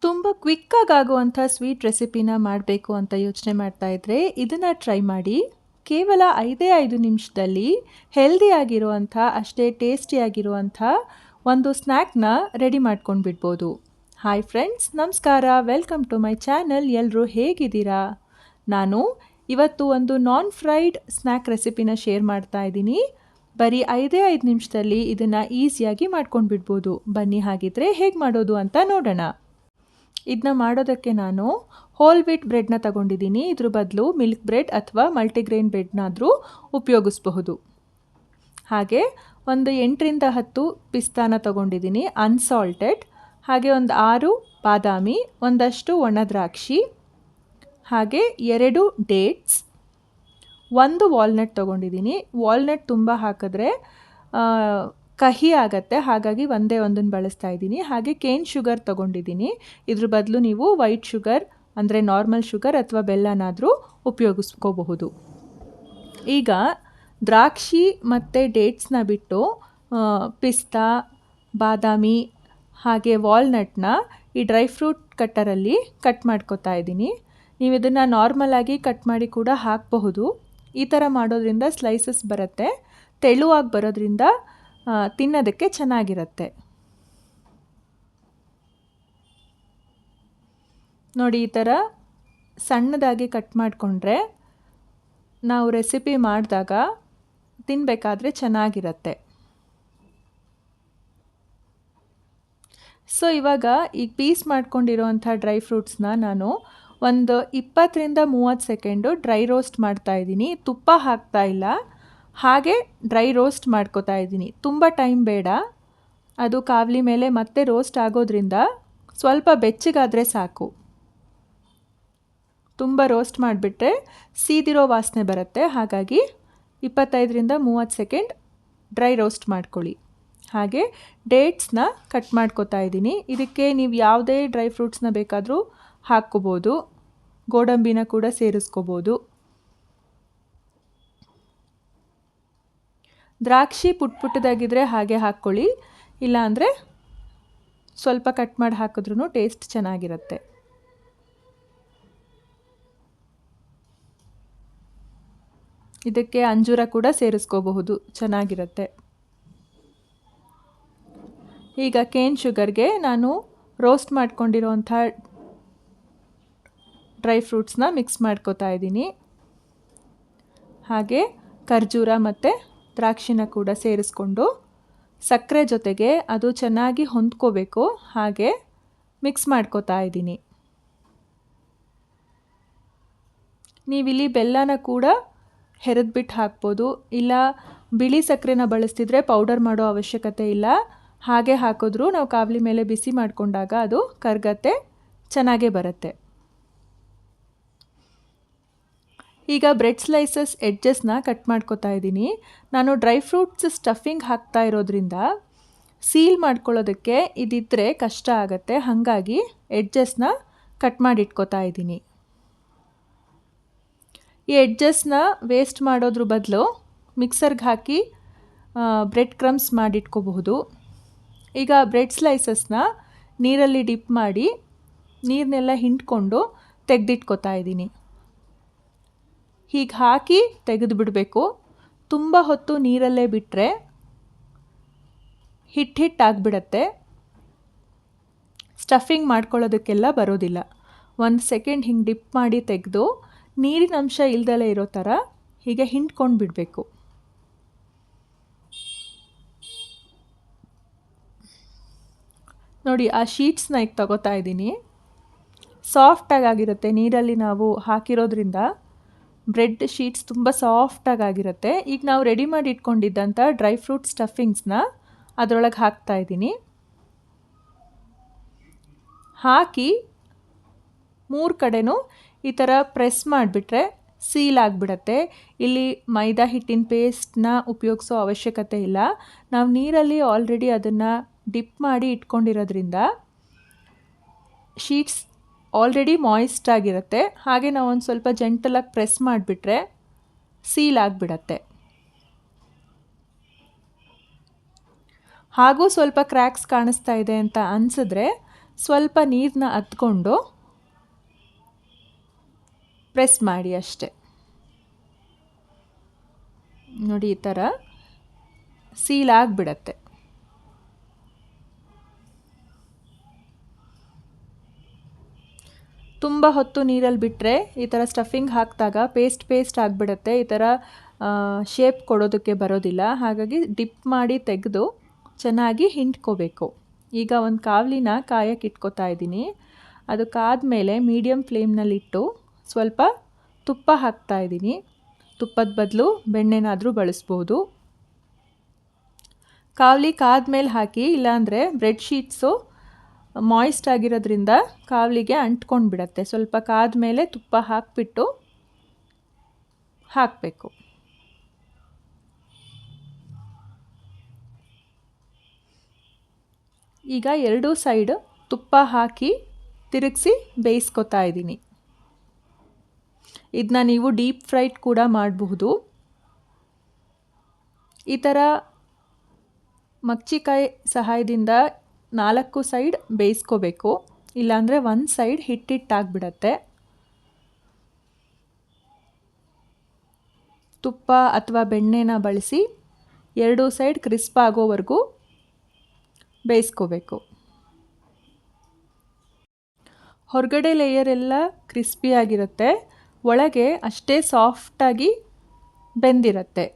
ತುಂಬ ಕ್ವಿಕ್ಕಾಗಿ ಆಗುವಂಥ ಸ್ವೀಟ್ ರೆಸಿಪಿನ ಮಾಡಬೇಕು ಅಂತ ಯೋಚನೆ ಮಾಡ್ತಾ ಇದ್ದರೆ ಇದನ್ನು ಟ್ರೈ ಮಾಡಿ. ಕೇವಲ 5 ನಿಮಿಷದಲ್ಲಿ ಹೆಲ್ದಿಯಾಗಿರುವಂಥ ಅಷ್ಟೇ ಟೇಸ್ಟಿಯಾಗಿರುವಂಥ ಒಂದು ಸ್ನ್ಯಾಕ್ನ ರೆಡಿ ಮಾಡ್ಕೊಂಡು ಬಿಡ್ಬೋದು. ಹಾಯ್ ಫ್ರೆಂಡ್ಸ್, ನಮಸ್ಕಾರ, ವೆಲ್ಕಮ್ ಟು ಮೈ ಚಾನಲ್. ಎಲ್ಲರೂ ಹೇಗಿದ್ದೀರಾ? ನಾನು ಇವತ್ತು ಒಂದು ನಾನ್ ಫ್ರೈಡ್ ಸ್ನ್ಯಾಕ್ ರೆಸಿಪಿನ ಶೇರ್ ಮಾಡ್ತಾ ಇದ್ದೀನಿ. ಬರೀ 5 ನಿಮಿಷದಲ್ಲಿ ಇದನ್ನು ಈಸಿಯಾಗಿ ಮಾಡ್ಕೊಂಡು ಬಿಡ್ಬೋದು. ಬನ್ನಿ ಹಾಗಿದ್ರೆ ಹೇಗೆ ಮಾಡೋದು ಅಂತ ನೋಡೋಣ. ಇದನ್ನ ಮಾಡೋದಕ್ಕೆ ನಾನು ಹೋಲ್ ವೀಟ್ ಬ್ರೆಡ್ನ ತಗೊಂಡಿದ್ದೀನಿ. ಇದ್ರ ಬದಲು ಮಿಲ್ಕ್ ಬ್ರೆಡ್ ಅಥವಾ ಮಲ್ಟಿಗ್ರೇನ್ ಬ್ರೆಡ್ನಾದರೂ ಉಪಯೋಗಿಸಬಹುದು. ಹಾಗೆ ಒಂದು 8ರಿಂದ 10 ಪಿಸ್ತಾನ ತಗೊಂಡಿದ್ದೀನಿ ಅನ್ಸಾಲ್ಟೆಡ್. ಹಾಗೆ ಒಂದು 6 ಬಾದಾಮಿ, ಒಂದಷ್ಟು ಒಣ ದ್ರಾಕ್ಷಿ, ಹಾಗೆ 2 ಡೇಟ್ಸ್, 1 ವಾಲ್ನಟ್ ತಗೊಂಡಿದ್ದೀನಿ. ವಾಲ್ನಟ್ ತುಂಬ ಹಾಕಿದ್ರೆ ಕಹಿ ಆಗುತ್ತೆ, ಹಾಗಾಗಿ ಒಂದೇ ಒಂದನ್ನು ಬಳಸ್ತಾ ಇದ್ದೀನಿ. ಹಾಗೆ ಕೇನ್ ಶುಗರ್ ತೊಗೊಂಡಿದ್ದೀನಿ. ಇದ್ರ ಬದಲು ನೀವು ವೈಟ್ ಶುಗರ್ ಅಂದರೆ ನಾರ್ಮಲ್ ಶುಗರ್ ಅಥವಾ ಬೆಲ್ಲನಾದರೂ ಉಪಯೋಗಿಸ್ಕೋಬಹುದು. ಈಗ ದ್ರಾಕ್ಷಿ ಮತ್ತು ಡೇಟ್ಸ್ನ ಬಿಟ್ಟು ಪಿಸ್ತಾ, ಬಾದಾಮಿ ಹಾಗೆ ವಾಲ್ನಟ್ನ ಈ ಡ್ರೈ ಫ್ರೂಟ್ ಕಟ್ಟರಲ್ಲಿ ಕಟ್ ಮಾಡ್ಕೊತಾ ಇದ್ದೀನಿ. ನೀವು ಇದನ್ನು ನಾರ್ಮಲಾಗಿ ಕಟ್ ಮಾಡಿ ಕೂಡ ಹಾಕಬಹುದು. ಈ ಥರ ಮಾಡೋದ್ರಿಂದ ಸ್ಲೈಸಸ್ ಬರುತ್ತೆ, ತೆಳುವಾಗಿ ಬರೋದ್ರಿಂದ ತಿನ್ನೋದಕ್ಕೆ ಚೆನ್ನಾಗಿರುತ್ತೆ. ನೋಡಿ, ಈ ಥರ ಸಣ್ಣದಾಗಿ ಕಟ್ ಮಾಡಿಕೊಂಡ್ರೆ ನಾವು ರೆಸಿಪಿ ಮಾಡಿದಾಗ ತಿನ್ನಬೇಕಾದ್ರೆ ಚೆನ್ನಾಗಿರುತ್ತೆ. ಸೊ ಇವಾಗ ಈಗ ಪೀಸ್ ಮಾಡ್ಕೊಂಡಿರೋವಂಥ ಡ್ರೈ ಫ್ರೂಟ್ಸ್ನ ನಾನು ಒಂದು 20ರಿಂದ 30 ಸೆಕೆಂಡು ಡ್ರೈ ರೋಸ್ಟ್ ಮಾಡ್ತಾಯಿದ್ದೀನಿ. ತುಪ್ಪ ಹಾಕ್ತಾ ಇಲ್ಲ, ಹಾಗೆ ಡ್ರೈ ರೋಸ್ಟ್ ಮಾಡ್ಕೋತಾ ಇದ್ದೀನಿ. ತುಂಬ ಟೈಮ್ ಬೇಡ, ಅದು ಕಾವಲಿ ಮೇಲೆ ಮತ್ತೆ ರೋಸ್ಟ್ ಆಗೋದ್ರಿಂದ ಸ್ವಲ್ಪ ಬೆಚ್ಚಗಾದರೆ ಸಾಕು. ತುಂಬ ರೋಸ್ಟ್ ಮಾಡಿಬಿಟ್ರೆ ಸೀದಿರೋ ವಾಸನೆ ಬರುತ್ತೆ. ಹಾಗಾಗಿ 25ರಿಂದ 30 ಸೆಕೆಂಡ್ ಡ್ರೈ ರೋಸ್ಟ್ ಮಾಡ್ಕೊಳ್ಳಿ. ಹಾಗೆ ಡೇಟ್ಸ್ನ ಕಟ್ ಮಾಡ್ಕೋತಾ ಇದ್ದೀನಿ. ಇದಕ್ಕೆ ನೀವು ಯಾವುದೇ ಡ್ರೈ ಫ್ರೂಟ್ಸ್ನ ಬೇಕಾದರೂ ಹಾಕ್ಕೋಬೋದು, ಗೋಡಂಬಿನ ಕೂಡ ಸೇರಿಸ್ಕೋಬೋದು. ದ್ರಾಕ್ಷಿ ಪುಟ್ಟದಾಗಿದ್ದರೆ ಹಾಗೆ ಹಾಕ್ಕೊಳ್ಳಿ, ಇಲ್ಲಾಂದರೆ ಸ್ವಲ್ಪ ಕಟ್ ಮಾಡಿ ಹಾಕಿದ್ರೂ ಟೇಸ್ಟ್ ಚೆನ್ನಾಗಿರುತ್ತೆ. ಇದಕ್ಕೆ ಅಂಜೂರ ಕೂಡ ಸೇರಿಸ್ಕೋಬಹುದು, ಚೆನ್ನಾಗಿರುತ್ತೆ. ಈಗ ಕೇನ್ ಶುಗರ್ಗೆ ನಾನು ರೋಸ್ಟ್ ಮಾಡ್ಕೊಂಡಿರೋವಂಥ ಡ್ರೈ ಫ್ರೂಟ್ಸ್ನ ಮಿಕ್ಸ್ ಮಾಡ್ಕೋತಾ ಇದ್ದೀನಿ. ಹಾಗೆ ಖರ್ಜೂರ ಮತ್ತು ದ್ರಾಕ್ಷಿನ ಕೂಡ ಸೇರಿಸ್ಕೊಂಡು ಸಕ್ಕರೆ ಜೊತೆಗೆ ಅದು ಚೆನ್ನಾಗಿ ಹೊಂದ್ಕೋಬೇಕು, ಹಾಗೆ ಮಿಕ್ಸ್ ಮಾಡ್ಕೋತಾ ಇದ್ದೀನಿ. ನೀವಿಲ್ಲಿ ಬೆಲ್ಲನ ಕೂಡ ಹೆರೆದ್ಬಿಟ್ಟು ಹಾಕ್ಬೋದು, ಇಲ್ಲ ಬಿಳಿ ಸಕ್ಕರೆನ ಬಳಸ್ತಿದ್ರೆ ಪೌಡರ್ ಮಾಡೋ ಅವಶ್ಯಕತೆ ಇಲ್ಲ. ಹಾಗೆ ಹಾಕಿದ್ರೂ ನಾವು ಕಾವಲಿ ಮೇಲೆ ಬಿಸಿ ಮಾಡಿಕೊಂಡಾಗ ಅದು ಕರಗತ್ತೆ, ಚೆನ್ನಾಗೇ ಬರುತ್ತೆ. ಈಗ ಬ್ರೆಡ್ ಸ್ಲೈಸಸ್ ಎಡ್ಜಸ್ನ ಕಟ್ ಮಾಡ್ಕೋತಾ ಇದ್ದೀನಿ. ನಾನು ಡ್ರೈ ಫ್ರೂಟ್ಸ್ ಸ್ಟಫಿಂಗ್ ಹಾಕ್ತಾ ಇರೋದ್ರಿಂದ ಸೀಲ್ ಮಾಡ್ಕೊಳ್ಳೋದಕ್ಕೆ ಇದಿದ್ದರೆ ಕಷ್ಟ ಆಗುತ್ತೆ, ಹಾಗಾಗಿ ಎಡ್ಜಸ್ನ ಕಟ್ ಮಾಡಿ ಇಟ್ಕೋತಾ ಇದ್ದೀನಿ. ಈ ಎಡ್ಜಸ್ನ ವೇಸ್ಟ್ ಮಾಡೋದ್ರ ಬದಲು ಮಿಕ್ಸರ್ಗೆ ಹಾಕಿ ಬ್ರೆಡ್ ಕ್ರಮ್ಸ್ ಮಾಡಿಟ್ಕೋಬಹುದು. ಈಗ ಬ್ರೆಡ್ ಸ್ಲೈಸಸ್ನ ನೀರಲ್ಲಿ ಡಿಪ್ ಮಾಡಿ ನೀರನ್ನೆಲ್ಲ ಹಿಂಡ್ಕೊಂಡು ತೆಗೆದಿಟ್ಕೋತಾ ಇದ್ದೀನಿ. ಹೀಗೆ ಹಾಕಿ ತೆಗೆದು ಬಿಡಬೇಕು. ತುಂಬ ಹೊತ್ತು ನೀರಲ್ಲೇ ಬಿಟ್ಟರೆ ಹಿಟ್ಟಾಗಿಬಿಡತ್ತೆ, ಸ್ಟಫಿಂಗ್ ಮಾಡ್ಕೊಳ್ಳೋದಕ್ಕೆಲ್ಲ ಬರೋದಿಲ್ಲ. 1 ಸೆಕೆಂಡ್ ಹಿಂಗೆ ಡಿಪ್ ಮಾಡಿ ತೆಗೆದು ನೀರಿನ ಅಂಶ ಇಲ್ದಲೇ ಇರೋ ಥರ ಹೀಗೆ ಹಿಂಡ್ಕೊಂಡು ಬಿಡಬೇಕು. ನೋಡಿ, ಆ ಶೀಟ್ಸ್ನ ಈಗ ತಗೋತಾ ಇದ್ದೀನಿ. ಸಾಫ್ಟಾಗಿರುತ್ತೆ, ನೀರಲ್ಲಿ ನಾವು ಹಾಕಿರೋದ್ರಿಂದ ಬ್ರೆಡ್ ಶೀಟ್ಸ್ ತುಂಬ ಸಾಫ್ಟಾಗಿರುತ್ತೆ. ಈಗ ನಾವು ರೆಡಿ ಮಾಡಿ ಇಟ್ಕೊಂಡಿದ್ದಂಥ ಡ್ರೈ ಫ್ರೂಟ್ ಸ್ಟಫಿಂಗ್ಸ್ನ ಅದರೊಳಗೆ ಹಾಕ್ತಾ ಇದ್ದೀನಿ. ಹಾಕಿ 3 ಕಡೆನೂ ಈ ಥರ ಪ್ರೆಸ್ ಮಾಡಿಬಿಟ್ರೆ ಸೀಲ್ ಆಗಿಬಿಡತ್ತೆ. ಇಲ್ಲಿ ಮೈದಾ ಹಿಟ್ಟಿನ ಪೇಸ್ಟ್ನ ಉಪಯೋಗಿಸೋ ಅವಶ್ಯಕತೆ ಇಲ್ಲ. ನಾವು ನೀರಲ್ಲಿ ಆಲ್ರೆಡಿ ಅದನ್ನು ಡಿಪ್ ಮಾಡಿ ಇಟ್ಕೊಂಡಿರೋದ್ರಿಂದ ಶೀಟ್ಸ್ ಆಲ್ರೆಡಿ ಮಾಯಿಸ್ಟ್ ಆಗಿರುತ್ತೆ. ಹಾಗೆ ನಾವು ಒಂದು ಸ್ವಲ್ಪ ಜೆಂಟಲಾಗಿ ಪ್ರೆಸ್ ಮಾಡಿಬಿಟ್ರೆ ಸೀಲ್ ಆಗಿಬಿಡತ್ತೆ. ಹಾಗೂ ಸ್ವಲ್ಪ ಕ್ರ್ಯಾಕ್ಸ್ ಕಾಣಿಸ್ತಾ ಇದೆ ಅಂತ ಅನಿಸಿದ್ರೆ ಸ್ವಲ್ಪ ನೀರನ್ನ ಅದ್ಕೊಂಡು ಪ್ರೆಸ್ ಮಾಡಿ ಅಷ್ಟೆ. ನೋಡಿ ಈ ಥರ ಸೀಲ್ ಆಗಿಬಿಡತ್ತೆ. ತುಂಬ ಹೊತ್ತು ನೀರಲ್ಲಿ ಬಿಟ್ಟರೆ ಈ ಥರ ಸ್ಟಫಿಂಗ್ ಹಾಕಿದಾಗ ಪೇಸ್ಟ್ ಆಗಿಬಿಡುತ್ತೆ. ಈ ಥರ ಶೇಪ್ ಕೊಡೋದಕ್ಕೆ ಬರೋದಿಲ್ಲ. ಹಾಗಾಗಿ ಡಿಪ್ ಮಾಡಿ ತೆಗೆದು ಚೆನ್ನಾಗಿ ಹಿಂಡ್ಕೋಬೇಕು. ಈಗ ಒಂದು ಕಾವಲಿನ ಕಾಯಕ್ಕೆ ಇಟ್ಕೋತಾ ಇದ್ದೀನಿ. ಅದು ಕಾದ್ಮೇಲೆ ಮೀಡಿಯಮ್ ಫ್ಲೇಮ್ನಲ್ಲಿಟ್ಟು ಸ್ವಲ್ಪ ತುಪ್ಪ ಹಾಕ್ತಾ ಇದ್ದೀನಿ. ತುಪ್ಪದ ಬದಲು ಬೆಣ್ಣೆನಾದರೂ ಬಳಸ್ಬೋದು. ಕಾವಲಿ ಕಾದ್ಮೇಲೆ ಹಾಕಿ, ಇಲ್ಲಾಂದರೆ ಬ್ರೆಡ್ ಶೀಟ್ಸು ಮಾಯ್ಸ್ಟ್ ಆಗಿರೋದ್ರಿಂದ ಕಾವಲಿಗೆ ಅಂಟ್ಕೊಂಡು ಬಿಡತ್ತೆ. ಸ್ವಲ್ಪ ಕಾದ್ಮೇಲೆ ತುಪ್ಪ ಹಾಕಿಬಿಟ್ಟು ಹಾಕಬೇಕು. ಈಗ ಎರಡೂ ಸೈಡ್ ತುಪ್ಪ ಹಾಕಿ ತಿರುಗಿಸಿ ಬೇಯಿಸ್ಕೊತಾ ಇದ್ದೀನಿ. ಇದನ್ನ ನೀವು ಡೀಪ್ ಫ್ರೈಡ್ ಕೂಡ ಮಾಡಬಹುದು. ಈ ಥರ ಮಗ್ಚಿಕಾಯಿ ಸಹಾಯದಿಂದ 4 ಸೈಡ್ ಬೇಯಿಸ್ಕೋಬೇಕು, ಇಲ್ಲಾಂದರೆ ಒಂದು ಸೈಡ್ ಹಿಟ್ಟಿಟ್ಟಾಗ್ಬಿಡತ್ತೆ. ತುಪ್ಪ ಅಥವಾ ಬೆಣ್ಣೆನ ಬಳಸಿ ಎರಡೂ ಸೈಡ್ ಕ್ರಿಸ್ಪ್ ಆಗೋವರೆಗೂ ಬೇಯಿಸ್ಕೋಬೇಕು. ಹೊರಗಡೆ ಲೇಯರ್ ಎಲ್ಲ ಕ್ರಿಸ್ಪಿಯಾಗಿರುತ್ತೆ, ಒಳಗೆ ಅಷ್ಟೇ ಸಾಫ್ಟಾಗಿ ಬೆಂದಿರುತ್ತೆ.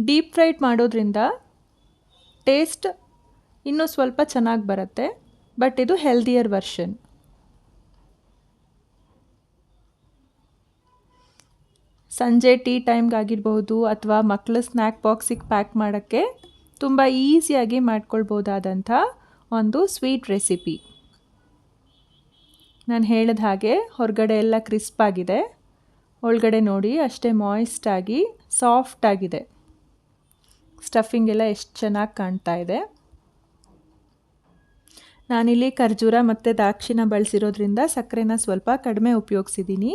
ಡೀಪ್ ಫ್ರೈಡ್ ಮಾಡೋದ್ರಿಂದ ಟೇಸ್ಟ್ ಇನ್ನೂ ಸ್ವಲ್ಪ ಚೆನ್ನಾಗಿ ಬರುತ್ತೆ, ಬಟ್ ಇದು ಹೆಲ್ದಿಯರ್ ವರ್ಷನ್. ಸಂಜೆ ಟೀ ಟೈಮ್ಗಾಗಿರ್ಬೋದು ಅಥವಾ ಮಕ್ಕಳ ಸ್ನ್ಯಾಕ್ ಬಾಕ್ಸಿಗೆ ಪ್ಯಾಕ್ ಮಾಡೋಕ್ಕೆ ತುಂಬ ಈಸಿಯಾಗಿ ಮಾಡ್ಕೊಳ್ಬೋದಾದಂಥ ಒಂದು ಸ್ವೀಟ್ ರೆಸಿಪಿ. ನಾನು ಹೇಳಿದ ಹಾಗೆ ಹೊರಗಡೆ ಎಲ್ಲ ಕ್ರಿಸ್ಪ್ ಆಗಿದೆ, ಒಳಗಡೆ ನೋಡಿ ಅಷ್ಟೇ ಮಾಯ್ಸ್ಟಾಗಿ ಸಾಫ್ಟಾಗಿದೆ. ಸ್ಟಫಿಂಗ್ ಎಲ್ಲ ಎಷ್ಟು ಚೆನ್ನಾಗಿ ಕಾಣ್ತಾ ಇದೆ. ನಾನಿಲ್ಲಿ ಖರ್ಜೂರ ಮತ್ತು ದ್ರಾಕ್ಷಿನ ಬಳಸಿರೋದ್ರಿಂದ ಸಕ್ಕರೆನ ಸ್ವಲ್ಪ ಕಡಿಮೆ ಉಪಯೋಗಿಸಿದ್ದೀನಿ.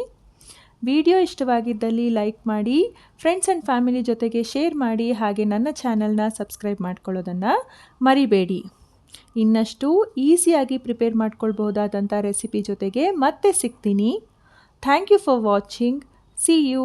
ವಿಡಿಯೋ ಇಷ್ಟವಾಗಿದ್ದಲ್ಲಿ ಲೈಕ್ ಮಾಡಿ, ಫ್ರೆಂಡ್ಸ್ ಆ್ಯಂಡ್ ಫ್ಯಾಮಿಲಿ ಜೊತೆಗೆ ಶೇರ್ ಮಾಡಿ, ಹಾಗೆ ನನ್ನ ಚಾನಲ್ನ ಸಬ್ಸ್ಕ್ರೈಬ್ ಮಾಡ್ಕೊಳ್ಳೋದನ್ನು ಮರಿಬೇಡಿ. ಇನ್ನಷ್ಟು ಈಸಿಯಾಗಿ ಪ್ರಿಪೇರ್ ಮಾಡ್ಕೊಳ್ಬಹುದಾದಂಥ ರೆಸಿಪಿ ಜೊತೆಗೆ ಮತ್ತೆ ಸಿಗ್ತೀನಿ. Thank you for watching. See you.